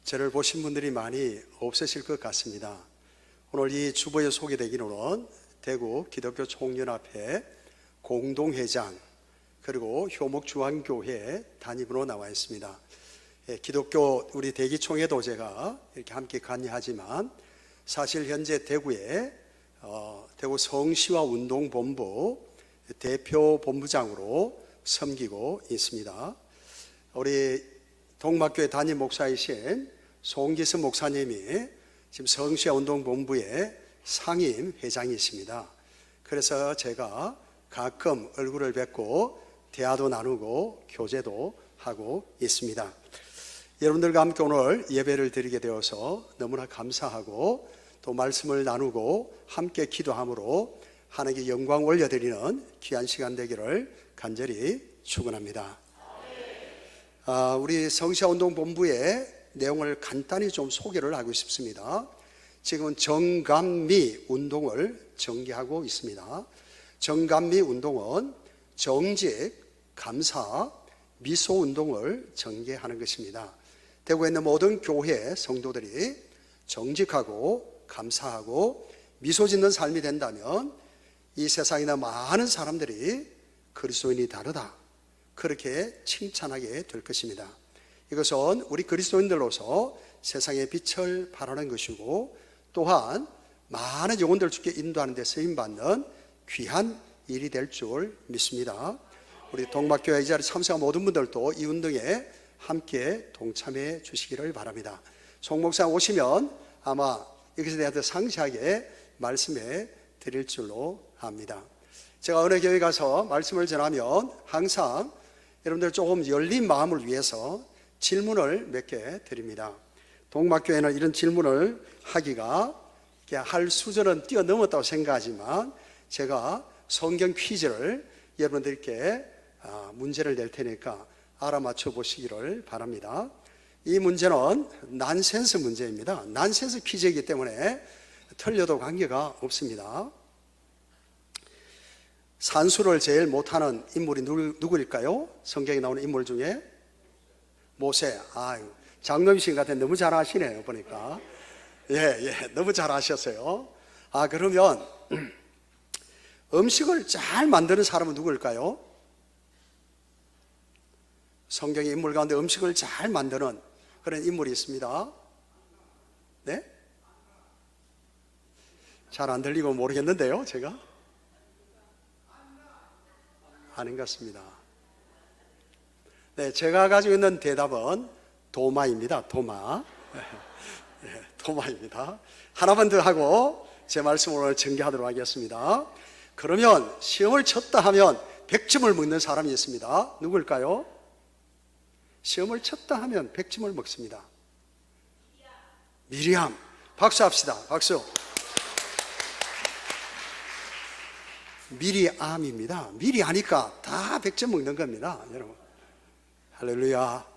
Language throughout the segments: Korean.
저를 보신 분들이 많이 없으실 것 같습니다. 오늘 이 주보에 소개되기로는 대구 기독교 총연합회 공동회장 그리고 효목주한교회 담임으로 나와 있습니다. 기독교 우리 대기총회도 제가 이렇게 함께 관여하지만 사실 현재 대구에 대구 성시와 운동본부 대표 본부장으로 섬기고 있습니다. 우리 동막교회 담임 목사이신 송기수 목사님이 지금 성시와 운동본부의 상임 회장이십니다. 그래서 제가 가끔 얼굴을 뵙고 대화도 나누고 교제도 하고 있습니다. 여러분들과 함께 오늘 예배를 드리게 되어서 너무나 감사하고 또 말씀을 나누고 함께 기도함으로 하나님께 영광 올려드리는 귀한 시간 되기를 간절히 축원합니다. 우리 성시와 운동본부의 내용을 간단히 좀 소개를 하고 싶습니다. 지금은 정감미 운동을 전개하고 있습니다. 정감미 운동은 정직, 감사, 미소 운동을 전개하는 것입니다. 대구에 있는 모든 교회 성도들이 정직하고 감사하고 미소 짓는 삶이 된다면 이 세상이나 많은 사람들이 그리스도인이 다르다, 그렇게 칭찬하게 될 것입니다. 이것은 우리 그리스도인들로서 세상의 빛을 발하는 것이고 또한 많은 영혼들 주께 인도하는 데 쓰임받는 귀한 일이 될 줄 믿습니다. 우리 동막교회 이 자리에 참석한 모든 분들도 이 운동에 함께 동참해 주시기를 바랍니다. 송 목사 오시면 아마 이것에 대해서 상세하게 말씀해 드릴 줄로 압니다. 제가 어느 교회 가서 말씀을 전하면 항상 여러분들 조금 열린 마음을 위해서 질문을 몇 개 드립니다. 동막교회는 이런 질문을 하기가 할 수준은 뛰어넘었다고 생각하지만 제가 성경 퀴즈를 여러분들께 문제를 낼 테니까 알아맞혀 보시기를 바랍니다. 이 문제는 난센스 문제입니다. 난센스 퀴즈이기 때문에 틀려도 관계가 없습니다. 산수를 제일 못하는 인물이 누구일까요? 성경에 나오는 인물 중에 모세. 장로이신 것 같은데 너무 잘 아시네요 보니까. 너무 잘 아셨어요. 그러면 음식을 잘 만드는 사람은 누구일까요? 성경의 인물 가운데 음식을 잘 만드는 그런 인물이 있습니다. 네? 잘 안 들리고 모르겠는데요 제가? 아닌 것 같습니다. 네, 제가 가지고 있는 대답은 도마입니다. 도마. 도마입니다. 하나만 더 하고 제 말씀을 오늘 전개하도록 하겠습니다. 그러면 시험을 쳤다 하면 100점을 먹는 사람이 있습니다. 누구일까요? 시험을 쳤다 하면 100점을 먹습니다. 미리암. 박수 합시다. 박수. 미리암입니다. 미리 하니까 다 100점 먹는 겁니다. 여러분, 할렐루야.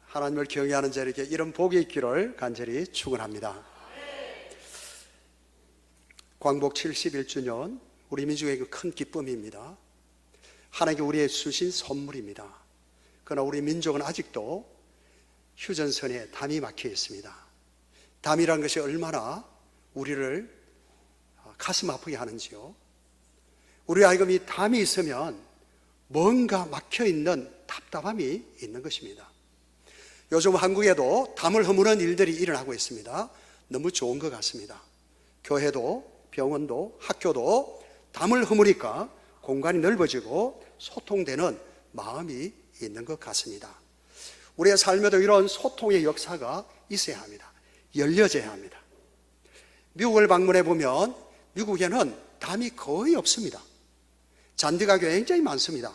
하나님을 경외하는 자에게 이런 복이 있기를 간절히 축원합니다. 광복 71주년 우리 민족에게 큰 기쁨입니다. 하나님께 우리의 주신 선물입니다. 그러나 우리 민족은 아직도 휴전선에 담이 막혀 있습니다. 담이라는 것이 얼마나 우리를 가슴 아프게 하는지요. 우리 하여금 이 담이 있으면 뭔가 막혀있는 답답함이 있는 것입니다. 요즘 한국에도 담을 허무는 일들이 일어나고 있습니다. 너무 좋은 것 같습니다. 교회도 병원도 학교도 담을 허무니까 공간이 넓어지고 소통되는 마음이 있는 것 같습니다. 우리의 삶에도 이런 소통의 역사가 있어야 합니다. 열려져야 합니다. 미국을 방문해 보면 미국에는 담이 거의 없습니다. 잔디가 굉장히 많습니다.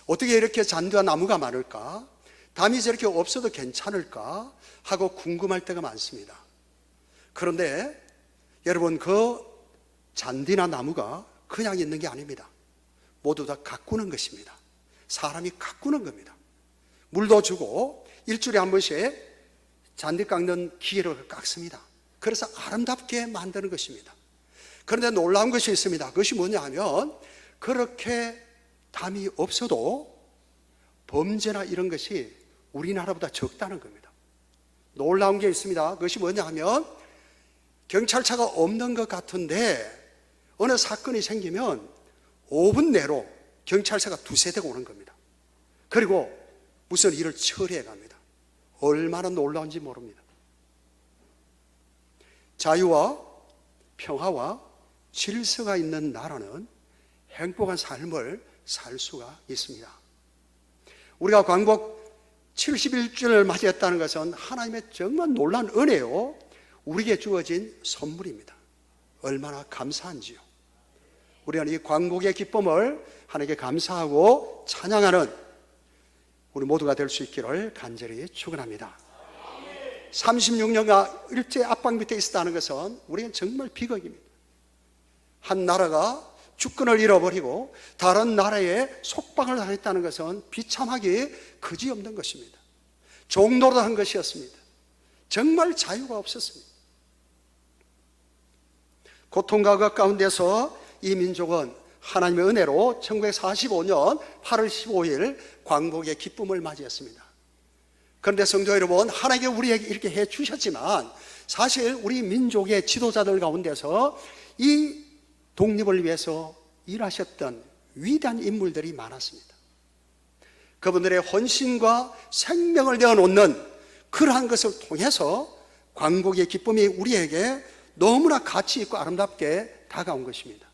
어떻게 이렇게 잔디와 나무가 많을까? 담이 저렇게 없어도 괜찮을까? 하고 궁금할 때가 많습니다. 그런데 여러분, 그 잔디나 나무가 그냥 있는 게 아닙니다. 모두 다 가꾸는 것입니다. 사람이 가꾸는 겁니다. 물도 주고 일주일에 한 번씩 잔디 깎는 기계로 깎습니다. 그래서 아름답게 만드는 것입니다. 그런데 놀라운 것이 있습니다. 그것이 뭐냐 하면 그렇게 담이 없어도 범죄나 이런 것이 우리나라보다 적다는 겁니다. 놀라운 게 있습니다. 그것이 뭐냐 하면 경찰차가 없는 것 같은데 어느 사건이 생기면 5분 내로 경찰차가 두세 대가 오는 겁니다. 그리고 무슨 일을 처리해 갑니다. 얼마나 놀라운지 모릅니다. 자유와 평화와 질서가 있는 나라는 행복한 삶을 살 수가 있습니다. 우리가 광복 71주년을 맞이했다는 것은 하나님의 정말 놀라운 은혜요, 우리에게 주어진 선물입니다. 얼마나 감사한지요. 우리는 이 광복의 기쁨을 하나님께 감사하고 찬양하는 우리 모두가 될 수 있기를 간절히 축원합니다. 36년간 일제 압박 밑에 있었다는 것은 우리는 정말 비극입니다. 한 나라가 주권을 잃어버리고 다른 나라에 속박을 당했다는 것은 비참하기 그지없는 것입니다. 종노릇한 것이었습니다. 정말 자유가 없었습니다. 고통과 그 가운데서 이 민족은 하나님의 은혜로 1945년 8월 15일 광복의 기쁨을 맞이했습니다. 그런데 성도 여러분, 하나님께 우리에게 이렇게 해 주셨지만 사실 우리 민족의 지도자들 가운데서 이 독립을 위해서 일하셨던 위대한 인물들이 많았습니다. 그분들의 헌신과 생명을 내어놓는 그러한 것을 통해서 광복의 기쁨이 우리에게 너무나 가치 있고 아름답게 다가온 것입니다.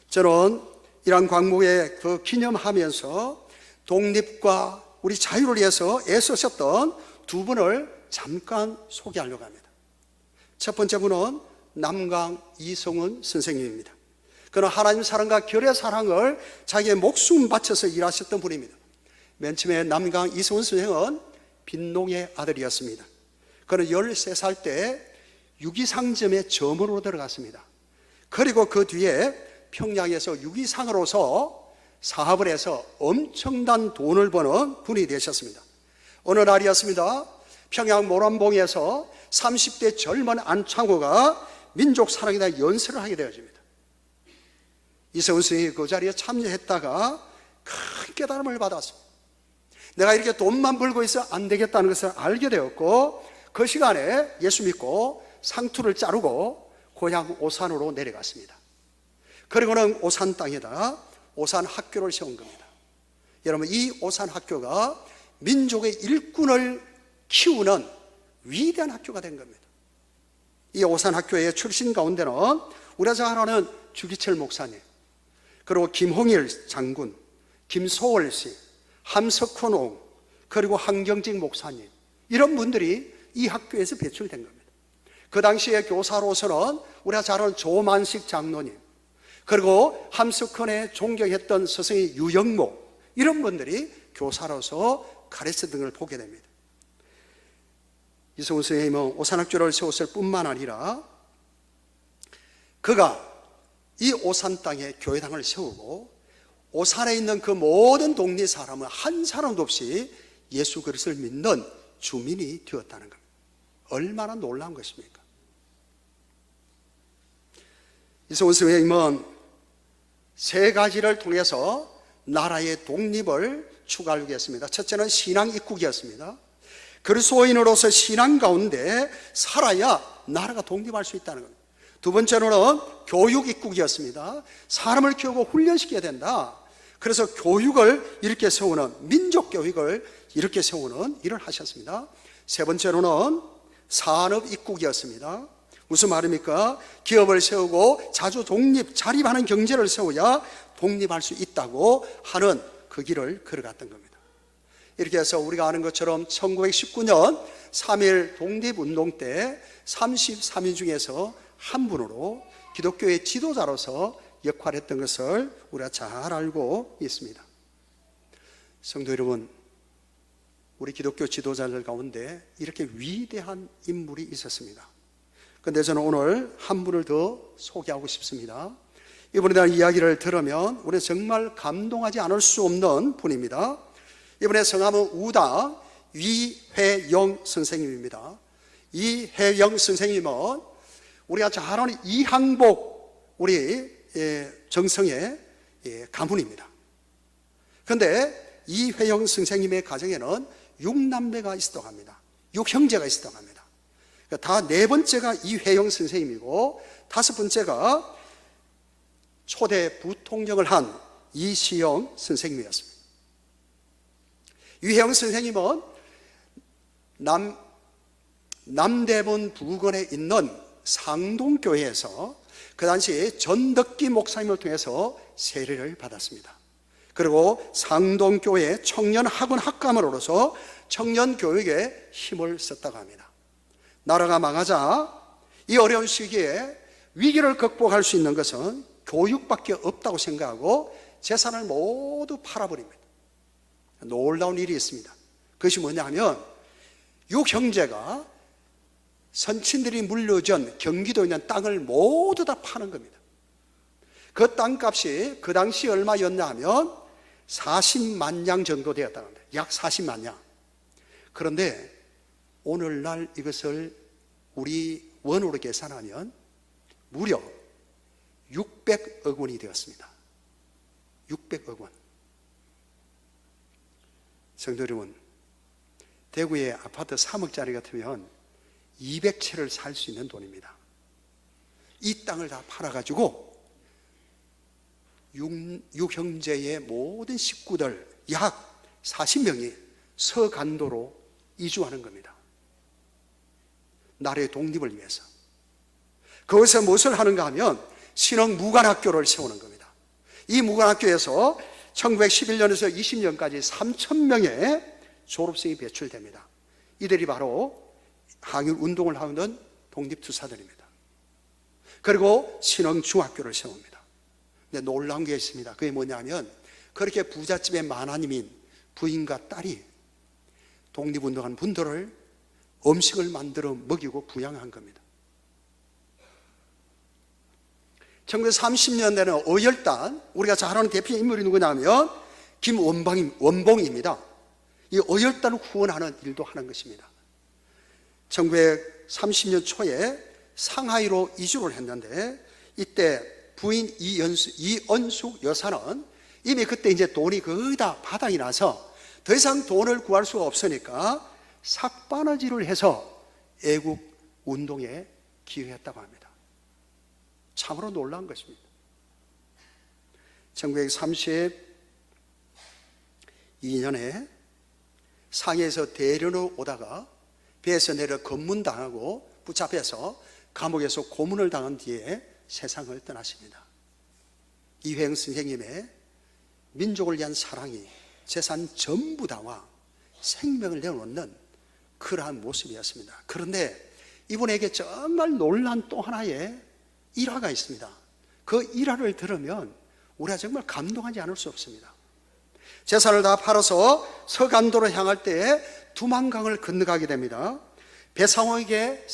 저는 이러한 광복의 그 기념하면서 독립과 우리 자유를 위해서 애쓰셨던 두 분을 잠깐 소개하려고 합니다. 첫 번째 분은 남강 이성훈 선생님입니다. 그는 하나님 사랑과 결의 사랑을 자기의 목숨 바쳐서 일하셨던 분입니다. 맨 처음에 남강 이성훈 선생은 빈농의 아들이었습니다. 그는 13살 때 유기상점에 점으로 들어갔습니다. 그리고 그 뒤에 평양에서 유기상으로서 사업을 해서 엄청난 돈을 버는 분이 되셨습니다. 어느 날이었습니다. 평양 모란봉에서 30대 젊은 안창호가 민족 사랑에 대한 연설을 하게 되어집니다. 이성훈 선생이 그 자리에 참여했다가 큰 깨달음을 받았습니다. 내가 이렇게 돈만 벌고 있어 안 되겠다는 것을 알게 되었고, 그 시간에 예수 믿고 상투를 자르고 고향 오산으로 내려갔습니다. 그리고는 오산 땅에다 오산 학교를 세운 겁니다. 여러분, 이 오산 학교가 민족의 일꾼을 키우는 위대한 학교가 된 겁니다. 이 오산 학교의 출신 가운데는 우리가 잘 아는 주기철 목사님, 그리고 김홍일 장군, 김소월 씨, 함석헌 옹, 그리고 한경직 목사님, 이런 분들이 이 학교에서 배출된 겁니다. 그 당시에 교사로서는 우리가 잘 아는 조만식 장로님, 그리고 함석헌에 존경했던 스승이 유영모, 이런 분들이 교사로서 가르치던 걸 보게 됩니다. 이성훈 선생님은 오산학교를 세웠을 뿐만 아니라 그가 이 오산 땅에 교회당을 세우고 오산에 있는 그 모든 동네 사람은 한 사람도 없이 예수 그리스도를 믿는 주민이 되었다는 겁니다. 얼마나 놀라운 것입니까? 이성훈 선생님은 세 가지를 통해서 나라의 독립을 추구하려고 했습니다. 첫째는 신앙 입국이었습니다. 그리스도인으로서 신앙 가운데 살아야 나라가 독립할 수 있다는 겁니다. 두 번째로는 교육 입국이었습니다. 사람을 키우고 훈련시켜야 된다. 그래서 교육을 이렇게 세우는, 민족 교육을 이렇게 세우는 일을 하셨습니다. 세 번째로는 산업 입국이었습니다. 무슨 말입니까? 기업을 세우고 자주 자립하는 경제를 세워야 독립할 수 있다고 하는 그 길을 걸어갔던 겁니다. 이렇게 해서 우리가 아는 것처럼 1919년 3.1 독립운동 때 33인 중에서 한 분으로 기독교의 지도자로서 역할했던 것을 우리가 잘 알고 있습니다. 성도 여러분, 우리 기독교 지도자들 가운데 이렇게 위대한 인물이 있었습니다. 그런데 저는 오늘 한 분을 더 소개하고 싶습니다. 이분에 대한 이야기를 들으면 우리는 정말 감동하지 않을 수 없는 분입니다. 이분의 성함은 우당 위회영 선생님입니다. 이회영 선생님은 우리가 잘 아는 이항복 우리 정성의 가문입니다. 그런데 이회영 선생님의 가정에는 6남매가 있었다고 합니다. 6형제가 있었다고 합니다. 다 네 번째가 이회영 선생님이고 다섯 번째가 초대 부통령을 한 이시영 선생님이었습니다. 이회영 선생님은 남대문 부근에 있는 상동교회에서 그 당시 전덕기 목사님을 통해서 세례를 받았습니다. 그리고 상동교회 청년학원 학감으로서 청년교육에 힘을 썼다고 합니다. 나라가 망하자 이 어려운 시기에 위기를 극복할 수 있는 것은 교육밖에 없다고 생각하고 재산을 모두 팔아버립니다. 놀라운 일이 있습니다. 그것이 뭐냐 하면 6형제가 선친들이 물려준 경기도에 있는 땅을 모두 다 파는 겁니다. 그 땅값이 그 당시 얼마였냐 하면 40만 냥 정도 되었다고 합니다. 약 40만 냥. 그런데 오늘날 이것을 우리 원으로 계산하면 무려 600억 원이 되었습니다. 600억 원. 성도 여러분, 대구의 아파트 3억짜리 같으면 200채를 살 수 있는 돈입니다. 이 땅을 다 팔아가지고 6형제의 모든 식구들 약 40명이 서간도로 이주하는 겁니다. 나라의 독립을 위해서. 거기서 무엇을 하는가 하면 신흥 무관학교를 세우는 겁니다. 이 무관학교에서 1911년에서 20년까지 3,000명의 졸업생이 배출됩니다. 이들이 바로 항일 운동을 하는 독립투사들입니다. 그리고 신흥 중학교를 세웁니다. 근데 놀라운 게 있습니다. 그게 뭐냐면 그렇게 부잣집의 만화님인 부인과 딸이 독립운동한 분들을 음식을 만들어 먹이고 부양한 겁니다. 1930년대는 어열단, 우리가 잘 아는 대표 인물이 누구냐면 김원봉입니다. 이 어열단을 후원하는 일도 하는 것입니다. 1930년 초에 상하이로 이주를 했는데 이때 부인 이언숙 여사는 이미 그때 이제 돈이 거의 다 바닥이 나서 더 이상 돈을 구할 수가 없으니까 삭바느질을 해서 애국 운동에 기여했다고 합니다. 참으로 놀라운 것입니다. 1932년에 상해에서 대련으로 오다가 배에서 내려 검문당하고 붙잡혀서 감옥에서 고문을 당한 뒤에 세상을 떠나십니다. 이회영 선생님의 민족을 위한 사랑이 재산 전부 다와 생명을 내어놓는 그러한 모습이었습니다. 그런데 이분에게 정말 놀라운 또 하나의 일화가 있습니다. 그 일화를 들으면 우리가 정말 감동하지 않을 수 없습니다. 재산을 다 팔아서 서간도로 향할 때에 두만강을 건너가게 됩니다. 배상호에게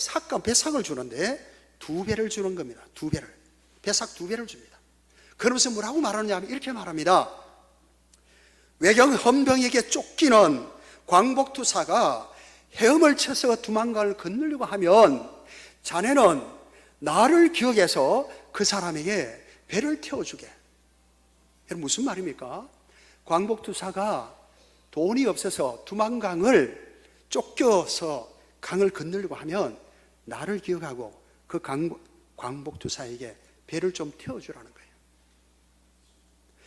배상을 주는데 2배를 주는 겁니다. 2배를. 배삭 2배를 줍니다. 그러면서 뭐라고 말하느냐 하면 이렇게 말합니다. 외경 헌병에게 쫓기는 광복투사가 헤엄을 쳐서 두만강을 건너려고 하면 자네는 나를 기억해서 그 사람에게 배를 태워주게. 여러분 무슨 말입니까? 광복투사가 돈이 없어서 두만강을 쫓겨서 강을 건너려고 하면 나를 기억하고 그 광복투사에게 배를 좀 태워주라는 거예요.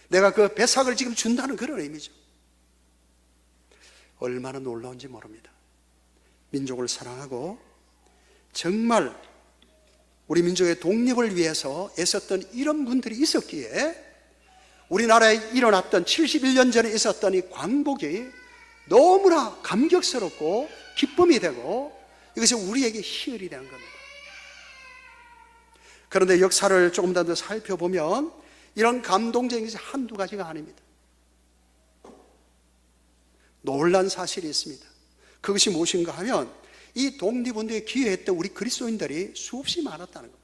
내가 그 배삭을 지금 준다는 그런 의미죠. 얼마나 놀라운지 모릅니다. 민족을 사랑하고 정말 우리 민족의 독립을 위해서 애썼던 이런 분들이 있었기에 우리나라에 일어났던 71년 전에 있었던 이 광복이 너무나 감격스럽고 기쁨이 되고 이것이 우리에게 희열이 된 겁니다. 그런데 역사를 조금 더 살펴보면 이런 감동적인 것이 한두 가지가 아닙니다. 놀란 사실이 있습니다. 그것이 무엇인가 하면 이 독립운동에 기여했던 우리 그리스도인들이 수없이 많았다는 겁니다.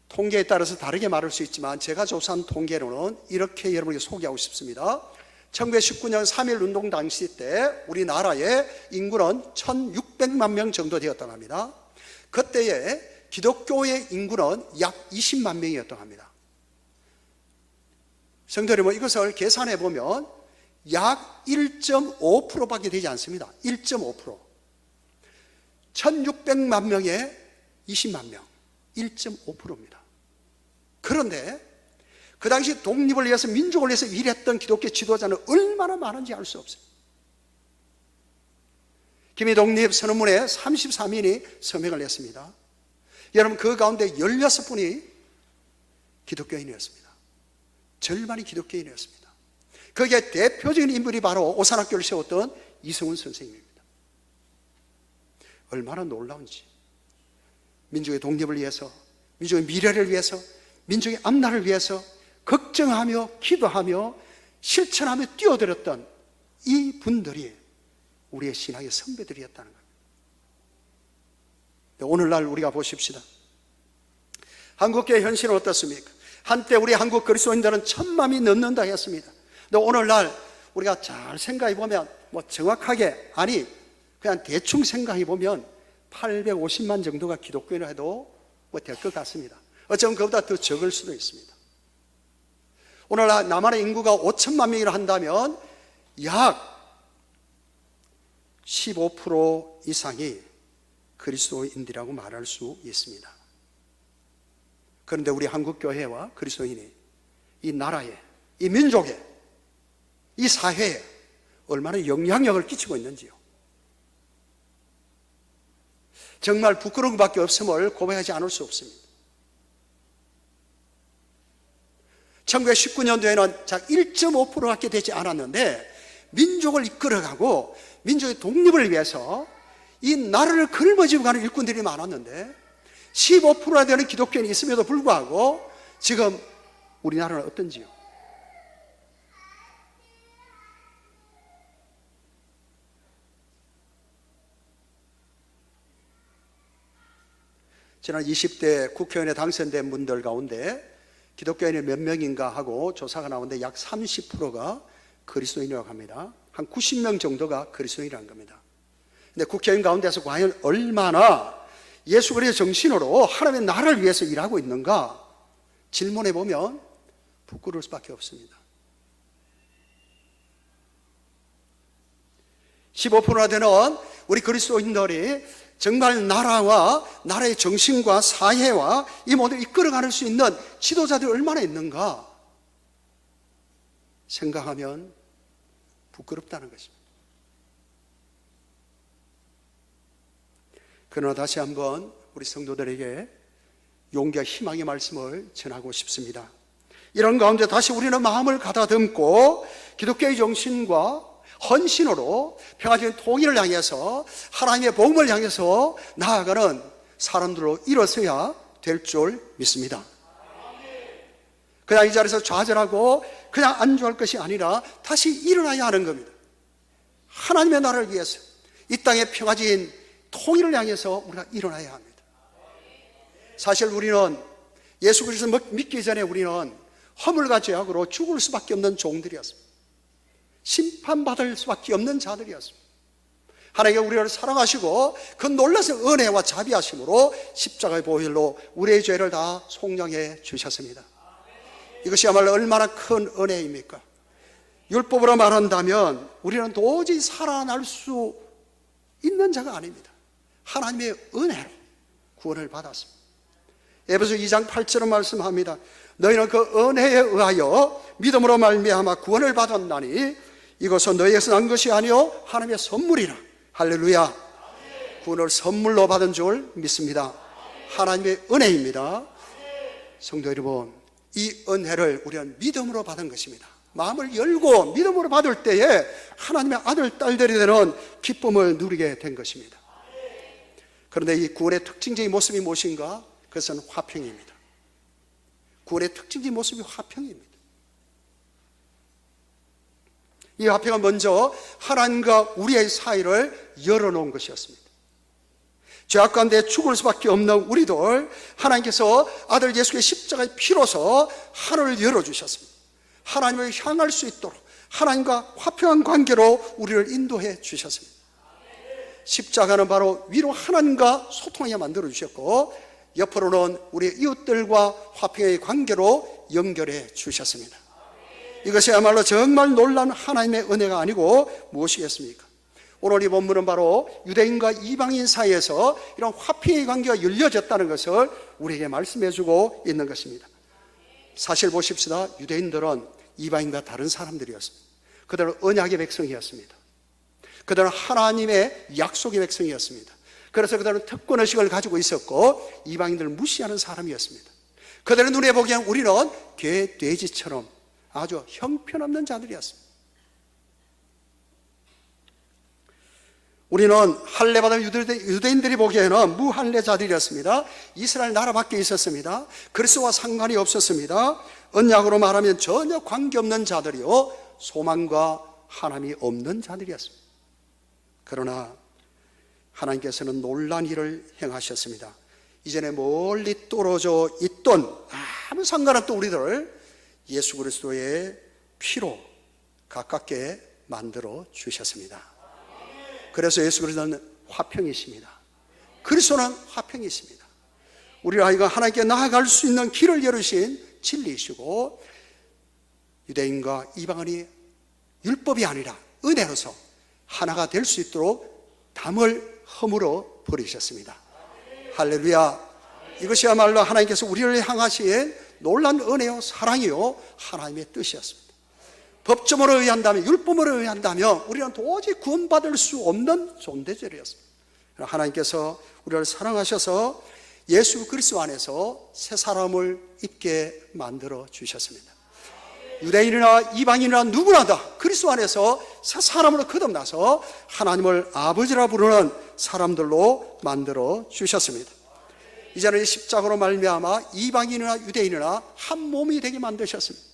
통계에 따라서 다르게 말할 수 있지만 제가 조사한 통계로는 이렇게 여러분에게 소개하고 싶습니다. 1919년 3.1 운동 당시 때 우리나라의 인구는 1600만 명 정도 되었다고 합니다. 그때에 기독교의 인구는 약 20만 명이었다고 합니다. 성도 여러분, 이것을 계산해 보면 약 1.5%밖에 되지 않습니다. 1.5%. 1600만 명에 20만 명, 1.5%입니다. 그런데 그 당시 독립을 위해서, 민족을 위해서 일했던 기독교 지도자는 얼마나 많은지 알 수 없어요. 기미독립 선언문에 33인이 서명을 했습니다. 여러분, 그 가운데 16분이 기독교인이었습니다. 절반이 기독교인이었습니다. 거기에 대표적인 인물이 바로 오산학교를 세웠던 이성훈 선생님입니다. 얼마나 놀라운지. 민족의 독립을 위해서, 민족의 미래를 위해서, 민족의 앞날을 위해서 걱정하며 기도하며 실천하며 뛰어들었던 이 분들이 우리의 신앙의 선배들이었다는 겁니다. 오늘날 우리가 보십시다. 한국교회 현실은 어떻습니까? 한때 우리 한국 그리스도인들은 1000만이 넘는다 했습니다. 근데 오늘날 우리가 잘 생각해 보면, 정확하게, 아니 그냥 대충 생각해 보면 850만 정도가 기독교인을 해도 될 것 같습니다. 어쩌면 그보다 더 적을 수도 있습니다. 오늘날 남한의 인구가 5천만 명이라 한다면 약 15% 이상이 그리스도인들이라고 말할 수 있습니다. 그런데 우리 한국교회와 그리스도인이 이 나라에, 이 민족에, 이 사회에 얼마나 영향력을 끼치고 있는지요. 정말 부끄러운 것밖에 없음을 고백하지 않을 수 없습니다. 1919년도에는 1.5%밖에 되지 않았는데 민족을 이끌어가고 민족의 독립을 위해서 이 나라를 걸머쥐고 가는 일꾼들이 많았는데 15%나 되는 기독교인이 있음에도 불구하고 지금 우리나라는 어떤지요? 지난 20대 국회의원에 당선된 분들 가운데 기독교인이 몇 명인가 하고 조사가 나오는데 약 30%가 그리스도인이라고 합니다. 한 90명 정도가 그리스도인이라는 겁니다. 근데 국회의원 가운데서 과연 얼마나 예수 그리스도의 정신으로 하나님의 나라를 위해서 일하고 있는가 질문해 보면 부끄러울 수밖에 없습니다. 15%나 되는 우리 그리스도인들이 정말 나라와 나라의 정신과 사회와 이 모든 이끌어갈 수 있는 지도자들이 얼마나 있는가 생각하면 부끄럽다는 것입니다. 그러나 다시 한번 우리 성도들에게 용기와 희망의 말씀을 전하고 싶습니다. 이런 가운데 다시 우리는 마음을 가다듬고 기독교의 정신과 헌신으로 평화적인 통일을 향해서 하나님의 복음을 향해서 나아가는 사람들로 일어서야 될 줄 믿습니다. 그냥 이 자리에서 좌절하고 그냥 안주할 것이 아니라 다시 일어나야 하는 겁니다. 하나님의 나라를 위해서 이 땅의 평화적인 통일을 향해서 우리가 일어나야 합니다. 사실 우리는 예수 그리스도 믿기 전에 우리는 허물과 죄악으로 죽을 수밖에 없는 종들이었습니다. 심판받을 수밖에 없는 자들이었습니다. 하나님께 우리를 사랑하시고 그 놀라운 은혜와 자비하심으로 십자가의 보혈로 우리의 죄를 다 속량해 주셨습니다. 이것이야말로 얼마나 큰 은혜입니까? 율법으로 말한다면 우리는 도저히 살아날 수 있는 자가 아닙니다. 하나님의 은혜로 구원을 받았습니다. 에베소 2장 8절은 말씀합니다. 너희는 그 은혜에 의하여 믿음으로 말미암아 구원을 받았나니 이것은 너희에게서 난 것이 아니요 하나님의 선물이라. 할렐루야. 구원을 선물로 받은 줄 믿습니다. 하나님의 은혜입니다. 성도 여러분, 이 은혜를 우리는 믿음으로 받은 것입니다. 마음을 열고 믿음으로 받을 때에 하나님의 아들, 딸들이 되는 기쁨을 누리게 된 것입니다. 그런데 이 구원의 특징적인 모습이 무엇인가? 그것은 화평입니다. 구원의 특징적인 모습이 화평입니다. 이 화평은 먼저 하나님과 우리의 사이를 열어놓은 것이었습니다. 죄악 가운데 죽을 수밖에 없는 우리들, 하나님께서 아들 예수의 십자가의 피로서 하늘을 열어주셨습니다. 하나님을 향할 수 있도록 하나님과 화평한 관계로 우리를 인도해 주셨습니다. 십자가는 바로 위로 하나님과 소통하게 만들어 주셨고, 옆으로는 우리 이웃들과 화평의 관계로 연결해 주셨습니다. 이것이야말로 정말 놀라운 하나님의 은혜가 아니고 무엇이겠습니까? 오늘 이 본문은 바로 유대인과 이방인 사이에서 이런 화평의 관계가 열려졌다는 것을 우리에게 말씀해 주고 있는 것입니다. 사실 보십시다. 유대인들은 이방인과 다른 사람들이었습니다. 그들은 언약의 백성이었습니다. 그들은 하나님의 약속의 백성이었습니다. 그래서 그들은 특권의식을 가지고 있었고 이방인들을 무시하는 사람이었습니다. 그들의 눈에 보기엔 우리는 개, 돼지처럼 아주 형편없는 자들이었습니다. 우리는 할례받은 유대인들이 보기에는 무할례자들이었습니다. 이스라엘 나라 밖에 있었습니다. 그리스도와 상관이 없었습니다. 언약으로 말하면 전혀 관계없는 자들이요 소망과 하나님이 없는 자들이었습니다. 그러나 하나님께서는 놀라운 일을 행하셨습니다. 이전에 멀리 떨어져 있던 아무 상관없던 우리들을 예수 그리스도의 피로 가깝게 만들어 주셨습니다. 그래서 예수 그리스도는 화평이십니다. 그리스도는 화평이십니다. 우리 아이가 하나님께 나아갈 수 있는 길을 열으신 진리이시고 유대인과 이방인이 율법이 아니라 은혜로서 하나가 될 수 있도록 담을 허물어 버리셨습니다. 할렐루야. 이것이야말로 하나님께서 우리를 향하신 놀라운 은혜요 사랑이요 하나님의 뜻이었습니다. 법조문을 의한다면 율법을 의한다면 우리는 도저히 구원받을 수 없는 존재들이었습니다. 하나님께서 우리를 사랑하셔서 예수 그리스도 안에서 새 사람을 입게 만들어 주셨습니다. 유대인이나 이방인이나 누구나 다 그리스도 안에서 새 사람으로 거듭나서 하나님을 아버지라 부르는 사람들로 만들어 주셨습니다. 이제는 십자가로 말미암아 이방인이나 유대인이나 한 몸이 되게 만드셨습니다.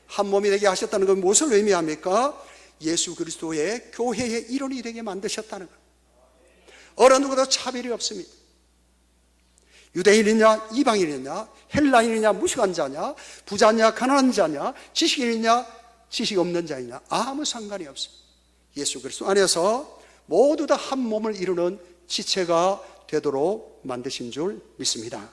한 몸이 되게 하셨다는 건 무엇을 의미합니까? 예수 그리스도의 교회의 일원이 되게 만드셨다는 것. 어느 누구도 차별이 없습니다. 유대인이냐 이방인이냐 헬라인이냐 무식한 자냐 부자냐 가난한 자냐 지식인이냐 지식 없는 자이냐 아무 상관이 없습니다. 예수 그리스도 안에서 모두 다 한 몸을 이루는 지체가 되도록 만드신 줄 믿습니다.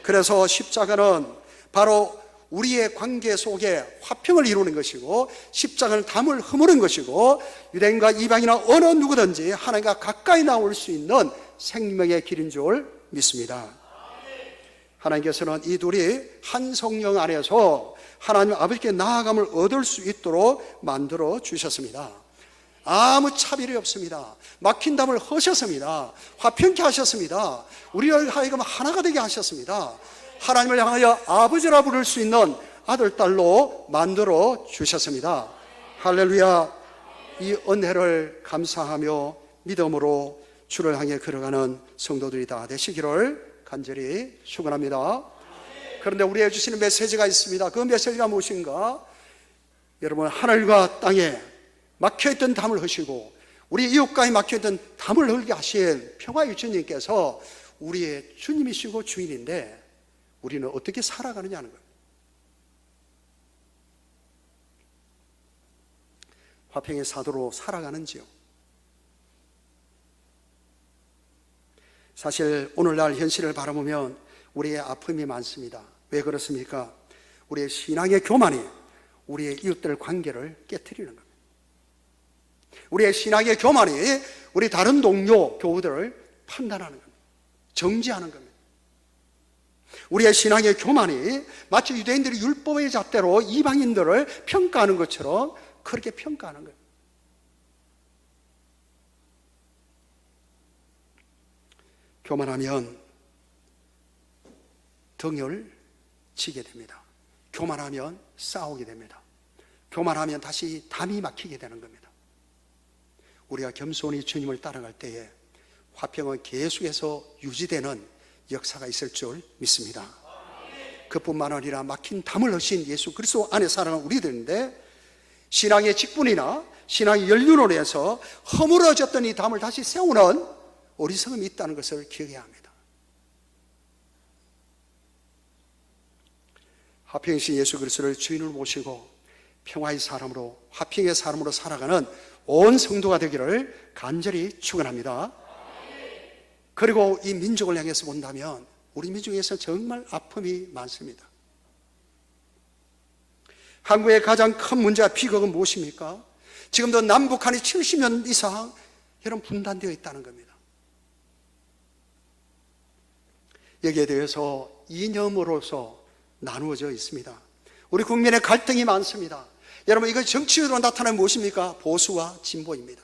그래서 십자가는 바로 우리의 관계 속에 화평을 이루는 것이고 십자가는 담을 허무는 것이고 유대인과 이방인이나 어느 누구든지 하나님과 가까이 나올 수 있는 생명의 길인 줄 믿습니다. 하나님께서는 이 둘이 한 성령 안에서 하나님 아버지께 나아감을 얻을 수 있도록 만들어 주셨습니다. 아무 차별이 없습니다. 막힌 담을 허셨습니다. 화평케 하셨습니다. 우리를 하여금 하나가 되게 하셨습니다. 하나님을 향하여 아버지라 부를 수 있는 아들, 딸로 만들어 주셨습니다. 할렐루야. 이 은혜를 감사하며 믿음으로 주를 향해 걸어가는 성도들이 다 되시기를 간절히 축원합니다. 그런데 우리에게 주시는 메시지가 있습니다. 그 메시지가 무엇인가? 여러분, 하늘과 땅에 막혀있던 담을 허시고 우리 이웃과에 막혀있던 담을 흘게 하신 평화의 주님께서 우리의 주님이시고 주인인데 우리는 어떻게 살아가느냐는 거예요. 화평의 사도로 살아가는지요? 사실 오늘날 현실을 바라보면 우리의 아픔이 많습니다. 왜 그렇습니까? 우리의 신앙의 교만이 우리의 이웃들 관계를 깨트리는 겁니다. 우리의 신앙의 교만이 우리 다른 동료 교우들을 판단하는 겁니다. 정지하는 겁니다. 우리의 신앙의 교만이 마치 유대인들이 율법의 잣대로 이방인들을 평가하는 것처럼 그렇게 평가하는 거예요. 교만하면 등을 치게 됩니다. 교만하면 싸우게 됩니다. 교만하면 다시 담이 막히게 되는 겁니다. 우리가 겸손히 주님을 따라갈 때에 화평은 계속해서 유지되는 역사가 있을 줄 믿습니다. 그뿐만 아니라 막힌 담을 허신 예수 그리스도 안에 살아가는 우리들인데 신앙의 직분이나 신앙의 연륜으로 해서 허물어졌던 이 담을 다시 세우는 어리석음이 있다는 것을 기억해야 합니다. 화평이신 예수 그리스도를 주인을 모시고 평화의 사람으로 화평의 사람으로 살아가는 온 성도가 되기를 간절히 축원합니다. 그리고 이 민족을 향해서 본다면 우리 민족에서 정말 아픔이 많습니다. 한국의 가장 큰 문제와 비극은 무엇입니까? 지금도 남북한이 70년 이상 여러분 분단되어 있다는 겁니다. 여기에 대해서 이념으로서 나누어져 있습니다. 우리 국민의 갈등이 많습니다. 여러분, 이거 정치적으로 나타나는 무엇입니까? 보수와 진보입니다.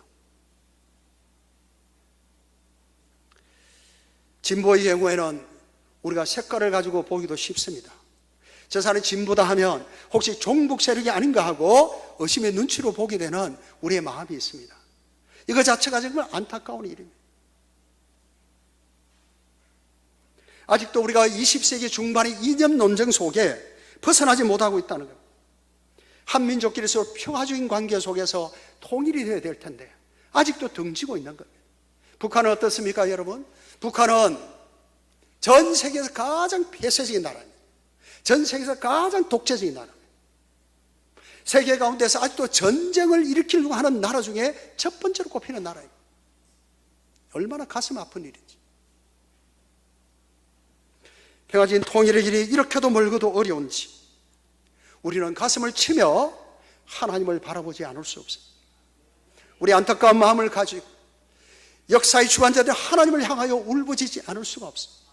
진보의 경우에는 우리가 색깔을 가지고 보기도 쉽습니다. 저 사람이 진보다 하면 혹시 종북 세력이 아닌가 하고 의심의 눈치로 보게 되는 우리의 마음이 있습니다. 이거 자체가 정말 안타까운 일입니다. 아직도 우리가 20세기 중반의 이념 논쟁 속에 벗어나지 못하고 있다는 겁니다. 한민족끼리 서로 평화적인 관계 속에서 통일이 되어야 될 텐데 아직도 등지고 있는 겁니다. 북한은 어떻습니까, 여러분? 북한은 전 세계에서 가장 폐쇄적인 나라입니다. 전 세계에서 가장 독재적인 나라입니다. 세계 가운데서 아직도 전쟁을 일으키려고 하는 나라 중에 첫 번째로 꼽히는 나라입니다. 얼마나 가슴 아픈 일인지. 평화적인 통일의 길이 이렇게도 멀고도 어려운지 우리는 가슴을 치며 하나님을 바라보지 않을 수 없습니다. 우리 안타까운 마음을 가지고 역사의 주관자들 하나님을 향하여 울부짖지 않을 수가 없습니다.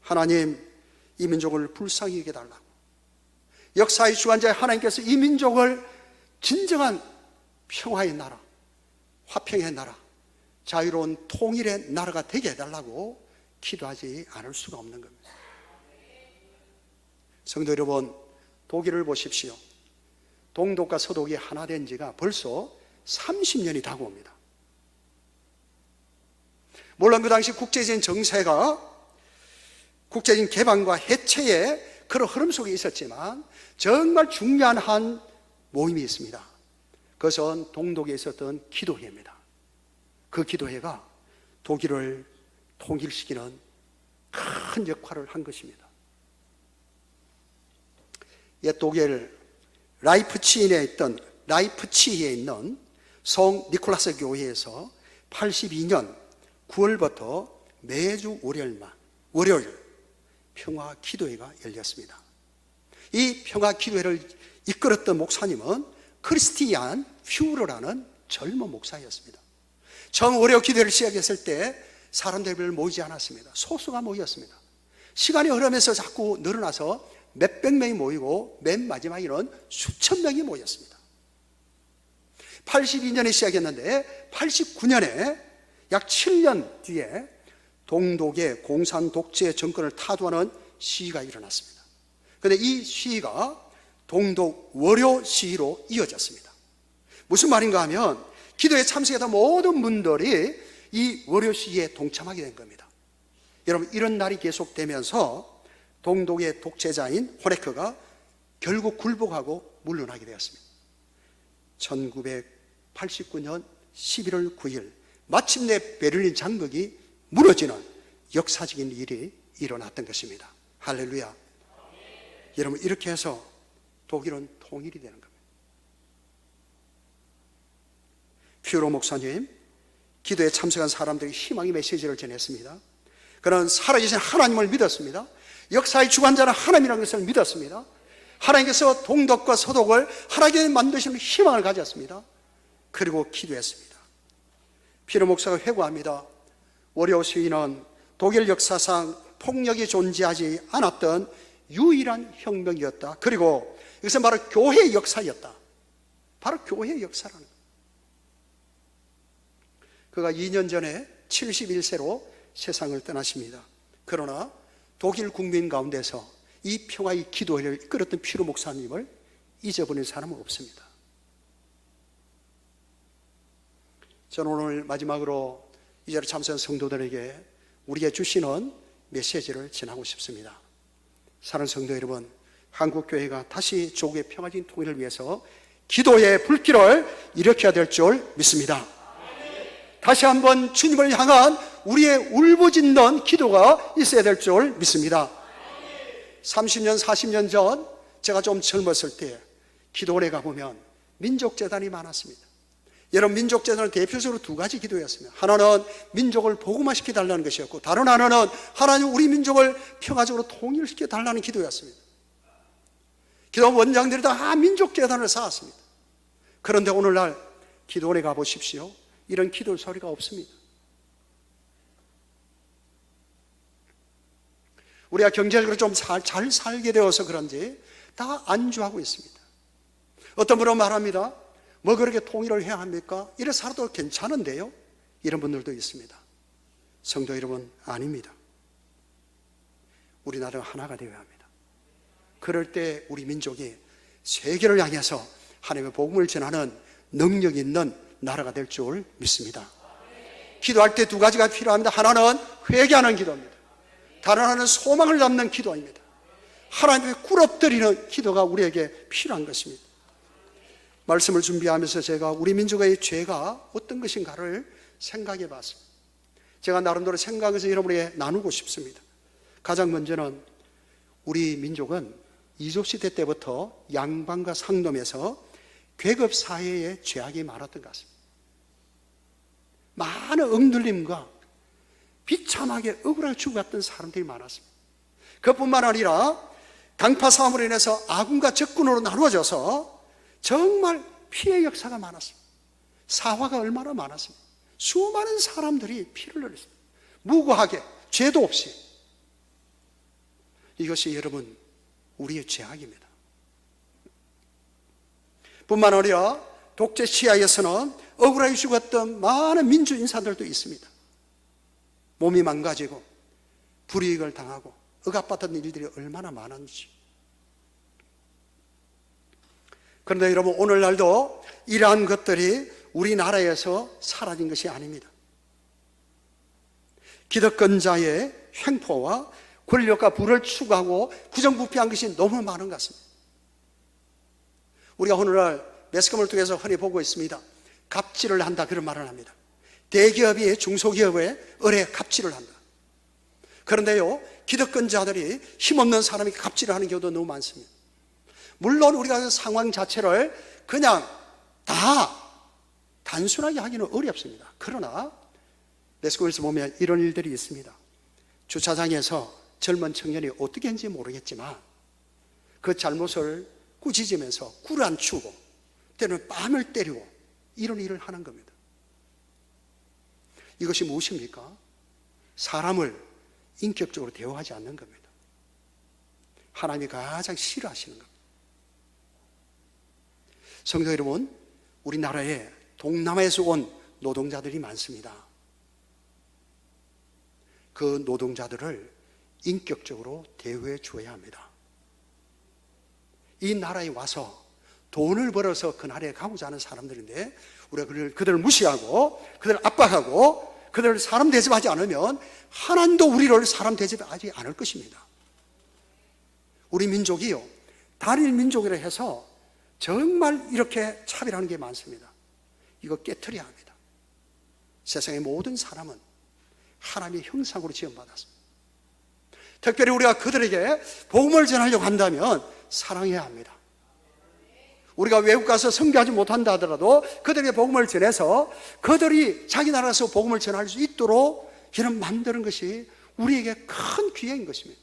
하나님, 이 민족을 불쌍히 여겨 달라고. 역사의 주관자의 하나님께서 이 민족을 진정한 평화의 나라, 화평의 나라, 자유로운 통일의 나라가 되게 해달라고 기도하지 않을 수가 없는 겁니다. 성도 여러분, 독일을 보십시오. 동독과 서독이 하나 된 지가 벌써 30년이 다가옵니다. 물론 그 당시 국제적인 정세가 국제적인 개방과 해체의 그런 흐름 속에 있었지만 정말 중요한 한 모임이 있습니다. 그것은 동독에 있었던 기도회입니다. 그 기도회가 독일을 통일시키는 큰 역할을 한 것입니다. 옛 독일 라이프치히에 있는 성 니콜라스 교회에서 82년 9월부터 매주 월요일 평화 기도회가 열렸습니다. 이 평화 기도회를 이끌었던 목사님은 크리스티안 퓨러라는 젊은 목사였습니다. 처음 월요 기도회를 시작했을 때 사람들이 별로 모이지 않았습니다. 소수가 모였습니다. 시간이 흐르면서 자꾸 늘어나서 몇백 명이 모이고 맨 마지막에는 수천 명이 모였습니다. 82년에 시작했는데 89년에 약 7년 뒤에 동독의 공산 독재 정권을 타도하는 시위가 일어났습니다. 그런데 이 시위가 동독 월요 시위로 이어졌습니다. 무슨 말인가 하면 기도에 참석했던 모든 분들이 이 월요 시위에 동참하게 된 겁니다. 여러분, 이런 날이 계속되면서 동독의 독재자인 호네크가 결국 굴복하고 물러나게 되었습니다. 1989년 11월 9일 마침내 베를린 장벽이 무너지는 역사적인 일이 일어났던 것입니다. 할렐루야. 여러분, 이렇게 해서 독일은 통일이 되는 겁니다. 퓨러 목사님, 기도에 참석한 사람들이 희망의 메시지를 전했습니다. 그는 살아계신 하나님을 믿었습니다. 역사의 주관자는 하나님이라는 것을 믿었습니다. 하나님께서 동독과 서독을 하나님께 만드시는 희망을 가졌습니다. 그리고 기도했습니다. 퓨러 목사가 회고합니다. 월요 시위는 독일 역사상 폭력이 존재하지 않았던 유일한 혁명이었다. 그리고 이것은 바로 교회의 역사였다. 바로 교회의 역사라는 거예요. 그가 2년 전에 71세로 세상을 떠나십니다. 그러나 독일 국민 가운데서 이 평화의 기도회를 이끌었던 퓨러 목사님을 잊어버린 사람은 없습니다. 저는 오늘 마지막으로 이 자리에 참석한 성도들에게 우리에게 주시는 메시지를 전하고 싶습니다. 사랑하는 성도 여러분, 한국교회가 다시 조국의 평화적인 통일을 위해서 기도의 불길을 일으켜야 될 줄 믿습니다. 다시 한번 주님을 향한 우리의 울부짖는 기도가 있어야 될 줄 믿습니다. 30년, 40년 전 제가 좀 젊었을 때 기도원에 가보면 민족재단이 많았습니다. 여러분, 민족재단은 대표적으로 두 가지 기도였습니다. 하나는 민족을 복음화시켜달라는 것이었고, 다른 하나는 하나님 우리 민족을 평화적으로 통일시켜달라는 기도였습니다. 기도 원장들이 다 민족재단을 쌓았습니다. 그런데 오늘날 기도원에 가보십시오. 이런 기도 소리가 없습니다. 우리가 경제적으로 좀 잘 살게 되어서 그런지 다 안주하고 있습니다. 어떤 분은 말합니다. 뭐 그렇게 통일을 해야 합니까? 이래 살아도 괜찮은데요? 이런 분들도 있습니다. 성도 여러분, 아닙니다. 우리나라가 하나가 되어야 합니다. 그럴 때 우리 민족이 세계를 향해서 하나님의 복음을 전하는 능력 있는 나라가 될 줄 믿습니다. 기도할 때 두 가지가 필요합니다. 하나는 회개하는 기도입니다. 다른 하나는 소망을 담는 기도입니다. 하나님의 꿇어뜨리는 기도가 우리에게 필요한 것입니다. 말씀을 준비하면서 제가 우리 민족의 죄가 어떤 것인가를 생각해 봤습니다. 제가 나름대로 생각해서 여러분에게 나누고 싶습니다. 가장 먼저는 우리 민족은 이조시대 때부터 양반과 상놈에서 계급사회의 죄악이 많았던 것 같습니다. 많은 억눌림과 비참하게 억울하게 죽어갔던 사람들이 많았습니다. 그뿐만 아니라 강파 싸움으로 인해서 아군과 적군으로 나누어져서 정말 피해 역사가 많았습니다. 사화가 얼마나 많았습니다. 수많은 사람들이 피를 흘렸습니다. 무고하게 죄도 없이. 이것이 여러분 우리의 죄악입니다. 뿐만 아니라 독재 시야에서는 억울하게 죽었던 많은 민주 인사들도 있습니다. 몸이 망가지고 불이익을 당하고 억압받던 일들이 얼마나 많은지. 그런데 여러분 오늘날도 이러한 것들이 우리나라에서 사라진 것이 아닙니다. 기득권자의 횡포와 권력과 부를 추구하고 부정부패한 것이 너무 많은 것 같습니다. 우리가 오늘날 매스컴을 통해서 흔히 보고 있습니다. 갑질을 한다, 그런 말을 합니다. 대기업이 중소기업에 을에 갑질을 한다. 그런데요, 기득권자들이 힘없는 사람이 갑질을 하는 경우도 너무 많습니다. 물론 우리가 그 상황 자체를 그냥 다 단순하게 하기는 어렵습니다. 그러나 매스컴에서 보면 이런 일들이 있습니다. 주차장에서 젊은 청년이 어떻게 했는지 모르겠지만 그 잘못을 꾸짖으면서 꿀 안 추고 때로는 뺨을 때리고 이런 일을 하는 겁니다. 이것이 무엇입니까? 사람을 인격적으로 대우하지 않는 겁니다. 하나님이 가장 싫어하시는 겁니다. 성도 여러분, 우리나라에 동남아에서 온 노동자들이 많습니다. 그 노동자들을 인격적으로 대우해 줘야 합니다. 이 나라에 와서 돈을 벌어서 그 나라에 가고자 하는 사람들인데 우리가 그들을 무시하고 그들을 압박하고 그들을 사람 대접하지 않으면 하나님도 우리를 사람 대접하지 않을 것입니다. 우리 민족이요, 단일 민족이라 해서 정말 이렇게 차별하는 게 많습니다. 이거 깨트려야 합니다. 세상의 모든 사람은 하나님의 형상으로 지음받았습니다. 특별히 우리가 그들에게 복음을 전하려고 한다면 사랑해야 합니다. 우리가 외국 가서 선교하지 못한다 하더라도 그들에게 복음을 전해서 그들이 자기 나라에서 복음을 전할 수 있도록 이런 만드는 것이 우리에게 큰 기회인 것입니다.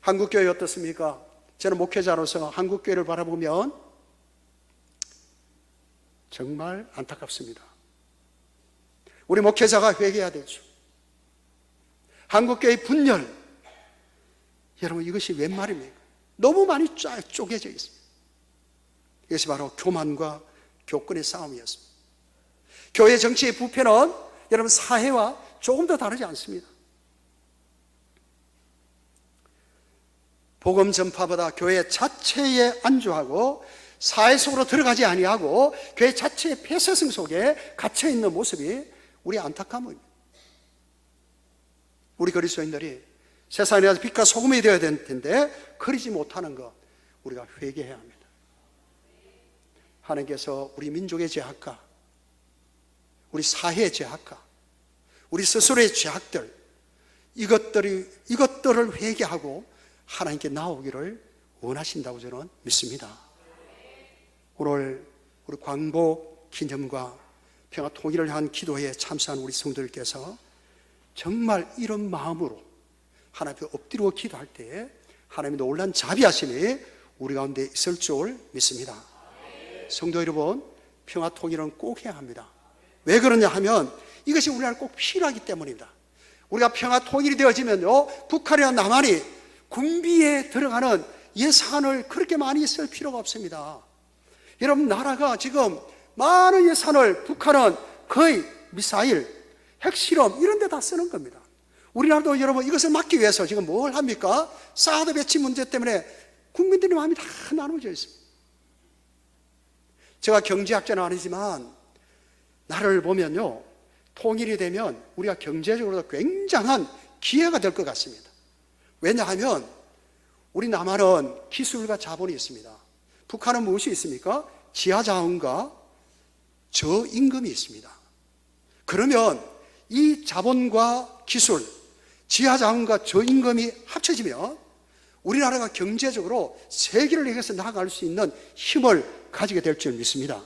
한국교회 어떻습니까? 저는 목회자로서 한국교회를 바라보면 정말 안타깝습니다. 우리 목회자가 회개해야 되죠. 한국교회의 분열, 여러분 이것이 웬 말입니까? 너무 많이 쪼개져 있습니다. 이것이 바로 교만과 교권의 싸움이었습니다. 교회 정치의 부패는 여러분 사회와 조금 더 다르지 않습니다. 복음 전파보다 교회 자체에 안주하고 사회 속으로 들어가지 아니하고 교회 자체의 폐쇄성 속에 갇혀있는 모습이 우리의 안타까움입니다. 우리 그리스도인들이 세상에 대해서 빛과 소금이 되어야 될 텐데 그러지 못하는 것 우리가 회개해야 합니다. 하나님께서 우리 민족의 죄악과 우리 사회의 죄악과 우리 스스로의 죄악들 이것들을 회개하고 하나님께 나오기를 원하신다고 저는 믿습니다. 오늘 우리 광복 기념과 평화 통일을 향한 기도에 참석한 우리 성도들께서 정말 이런 마음으로 하나님 앞에 엎드리고 기도할 때에 하나님의 놀란 자비하심이 우리 가운데 있을 줄 믿습니다. 성도 여러분, 평화 통일은 꼭 해야 합니다. 왜 그러냐 하면 이것이 우리나라에 꼭 필요하기 때문입니다. 우리가 평화 통일이 되어지면요, 북한이나 남한이 군비에 들어가는 예산을 그렇게 많이 쓸 필요가 없습니다. 여러분, 나라가 지금 많은 예산을 북한은 거의 미사일, 핵실험 이런 데 다 쓰는 겁니다. 우리나라도 여러분 이것을 막기 위해서 지금 뭘 합니까? 사드 배치 문제 때문에 국민들의 마음이 다 나눠져 있습니다. 제가 경제학자는 아니지만 나라를 보면요, 통일이 되면 우리가 경제적으로도 굉장한 기회가 될 것 같습니다. 왜냐하면 우리 남한은 기술과 자본이 있습니다. 북한은 무엇이 있습니까? 지하자원과 저임금이 있습니다. 그러면 이 자본과 기술, 지하자원과 저임금이 합쳐지면 우리나라가 경제적으로 세계를 향해서 나아갈 수 있는 힘을 가지게 될 줄 믿습니다.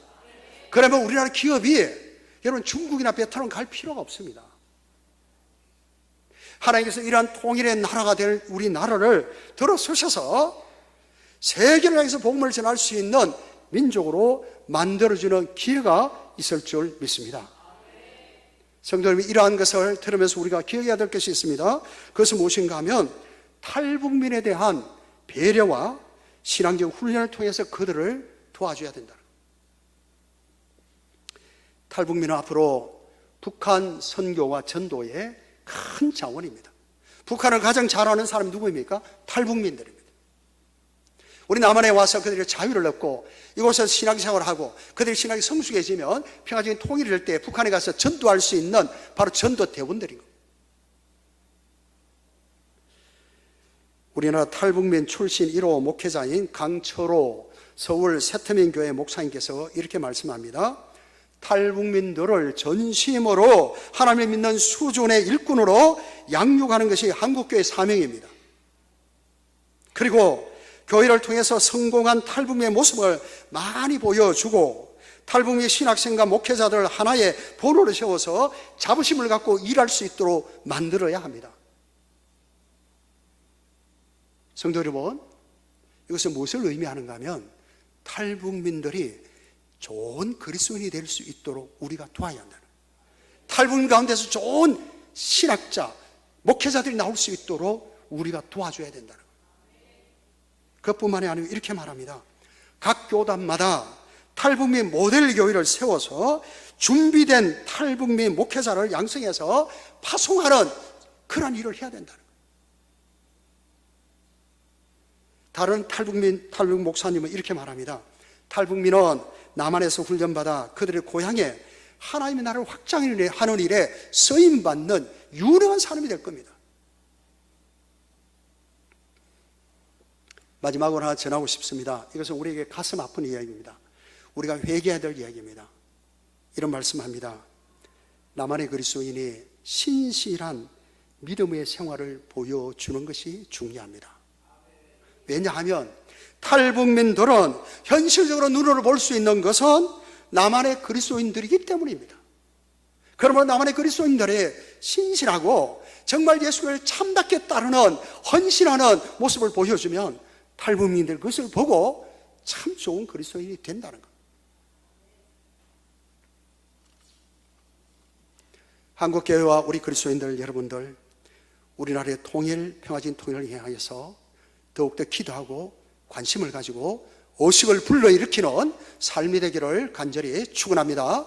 그러면 우리나라 기업이 여러분 중국이나 베트남 갈 필요가 없습니다. 하나님께서 이러한 통일의 나라가 될 우리나라를 들어서셔서 세계를 향해서 복음을 전할 수 있는 민족으로 만들어주는 기회가 있을 줄 믿습니다. 성도 여러분, 이러한 것을 들으면서 우리가 기억해야 될 것이 있습니다. 그것은 무엇인가 하면 탈북민에 대한 배려와 신앙적 훈련을 통해서 그들을 도와줘야 된다. 탈북민은 앞으로 북한 선교와 전도의 큰 자원입니다. 북한을 가장 잘 아는 사람이 누구입니까? 탈북민들입니다. 우리 남한에 와서 그들이 자유를 얻고 이곳에서 신앙생활을 하고 그들이 신앙이 성숙해지면 평화적인 통일이 될 때 북한에 가서 전도할 수 있는 바로 전도 대원들인 겁니다. 우리나라 탈북민 출신 1호 목회자인 강철호 서울 세터민교회 목사님께서 이렇게 말씀합니다. 탈북민들을 전심으로 하나님을 믿는 수준의 일꾼으로 양육하는 것이 한국교회의 사명입니다. 그리고 교회를 통해서 성공한 탈북민의 모습을 많이 보여주고 탈북민 신학생과 목회자들을 하나의 본으로 세워서 자부심을 갖고 일할 수 있도록 만들어야 합니다. 성도 여러분, 이것은 무엇을 의미하는가 하면 탈북민들이 좋은 그리스도인이 될 수 있도록 우리가 도와야 한다는, 탈북민 가운데서 좋은 신학자, 목회자들이 나올 수 있도록 우리가 도와줘야 된다는 거예요. 그것뿐만이 아니고 이렇게 말합니다. 각 교단마다 탈북민 모델 교회를 세워서 준비된 탈북민 목회자를 양성해서 파송하는 그런 일을 해야 된다는 거예요. 다른 탈북 목사님은 이렇게 말합니다. 탈북민은 남한에서 훈련받아 그들의 고향에 하나님의 나라를 확장하는 일에 쓰임받는 유능한 사람이 될 겁니다. 마지막으로 하나 전하고 싶습니다. 이것은 우리에게 가슴 아픈 이야기입니다. 우리가 회개해야 될 이야기입니다. 이런 말씀합니다. 남한의 그리스도인이 신실한 믿음의 생활을 보여주는 것이 중요합니다. 왜냐하면 탈북민들은 현실적으로 눈으로 볼 수 있는 것은 남한의 그리스도인들이기 때문입니다. 그러면 남한의 그리스도인들이 신실하고 정말 예수를 참답게 따르는 헌신하는 모습을 보여주면 탈북민들 그것을 보고 참 좋은 그리스도인이 된다는 것. 한국교회와 우리 그리스도인들 여러분들, 우리나라의 통일, 평화적인 통일을 향해서 더욱더 기도하고 관심을 가지고 의식을 불러일으키는 삶이 되기를 간절히 축원합니다.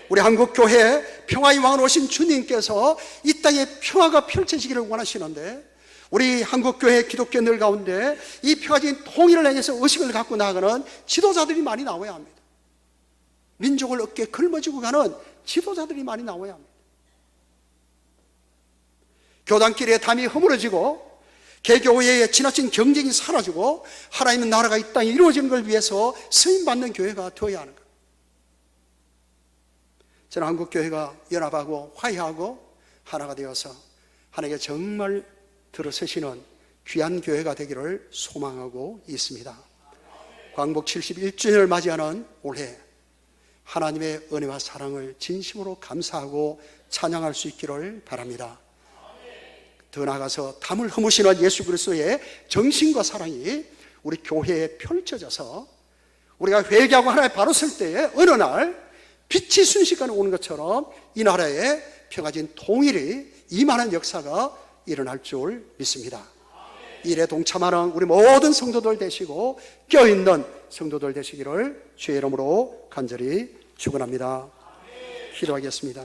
우리 한국교회 평화의 왕으로 오신 주님께서 이 땅에 평화가 펼쳐지기를 원하시는데 우리 한국교회 기독교인들 가운데 이 평화적인 통일을 향해서 의식을 갖고 나아가는 지도자들이 많이 나와야 합니다. 민족을 어깨에 걸머쥐고 가는 지도자들이 많이 나와야 합니다. 교단끼리의 담이 허물어지고 개교회의 지나친 경쟁이 사라지고 하나님의 나라가 이 땅에 이루어지는 걸 위해서 쓰임받는 교회가 되어야 하는 것. 저는 한국교회가 연합하고 화해하고 하나가 되어서 하나님께 정말 들어서시는 귀한 교회가 되기를 소망하고 있습니다. 광복 71주년을 맞이하는 올해 하나님의 은혜와 사랑을 진심으로 감사하고 찬양할 수 있기를 바랍니다. 더 나아가서 담을 허무시는 예수 그리스도의 정신과 사랑이 우리 교회에 펼쳐져서 우리가 회개하고 하나님 바로 설 때에 어느 날 빛이 순식간에 오는 것처럼 이 나라에 평화진 통일이 임하는 역사가 일어날 줄 믿습니다. 일에 동참하는 우리 모든 성도들 되시고 껴있는 성도들 되시기를 주의 이름으로 간절히 축원합니다. 기도하겠습니다.